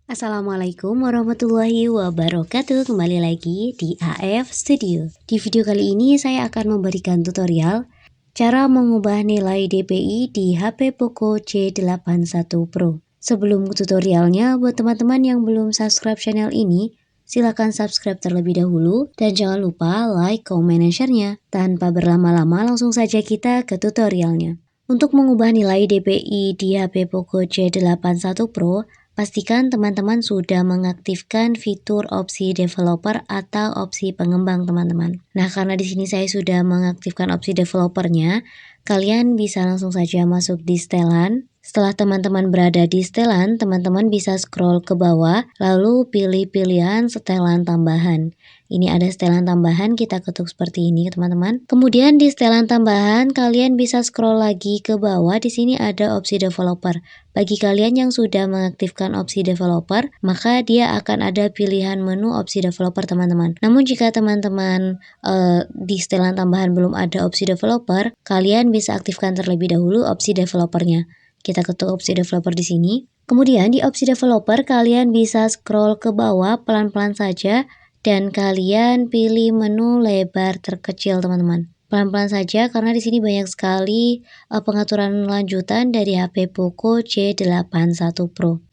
Assalamualaikum warahmatullahi wabarakatuh. Kembali lagi di AF Studio. Di video kali ini saya akan memberikan tutorial cara mengubah nilai DPI di HP Poco C81 Pro. Sebelum tutorialnya, buat teman-teman yang belum subscribe channel ini, silakan subscribe terlebih dahulu dan jangan lupa like, comment, dan share-nya. Tanpa berlama-lama, langsung saja kita ke tutorialnya. Untuk mengubah nilai DPI di HP Poco C81 Pro, pastikan teman-teman sudah mengaktifkan fitur opsi developer atau opsi pengembang teman-teman. Nah, karena di sini saya sudah mengaktifkan opsi developernya, kalian bisa langsung saja masuk di setelan. Setelah teman-teman berada di setelan, teman-teman bisa scroll ke bawah, lalu pilih pilihan setelan tambahan. Ini ada setelan tambahan, kita ketuk seperti ini teman-teman. Kemudian di setelan tambahan, kalian bisa scroll lagi ke bawah, di sini ada opsi developer. Bagi kalian yang sudah mengaktifkan opsi developer, maka dia akan ada pilihan menu opsi developer teman-teman. Namun jika teman-teman di setelan tambahan belum ada opsi developer, kalian bisa aktifkan terlebih dahulu opsi developernya. Kita ketuk opsi developer di sini. Kemudian di opsi developer kalian bisa scroll ke bawah pelan-pelan saja dan kalian pilih menu lebar terkecil teman-teman. Pelan-pelan saja karena di sini banyak sekali pengaturan lanjutan dari HP Poco C81 Pro.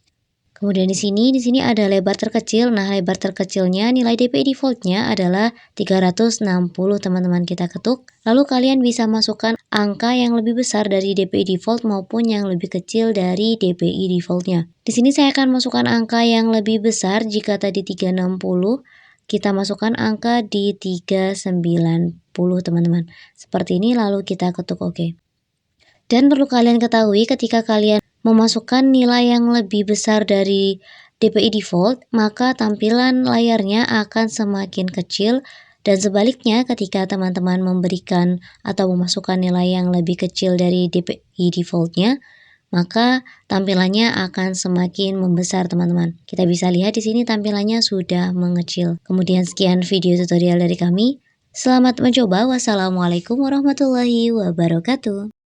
Kemudian di sini ada lebar terkecil. Nah, lebar terkecilnya nilai DPI defaultnya adalah 360 teman-teman, kita ketuk. Lalu kalian bisa masukkan angka yang lebih besar dari DPI default maupun yang lebih kecil dari DPI defaultnya. Di sini saya akan masukkan angka yang lebih besar. Jika tadi 360, kita masukkan angka di 390 teman-teman. Seperti ini, lalu kita ketuk OK. Dan perlu kalian ketahui, ketika kalian memasukkan nilai yang lebih besar dari DPI default, maka tampilan layarnya akan semakin kecil, dan sebaliknya ketika teman-teman memberikan atau memasukkan nilai yang lebih kecil dari DPI defaultnya, maka tampilannya akan semakin membesar teman-teman. Kita bisa lihat di sini tampilannya sudah mengecil. Kemudian sekian video tutorial dari kami. Selamat mencoba. Wassalamualaikum warahmatullahi wabarakatuh.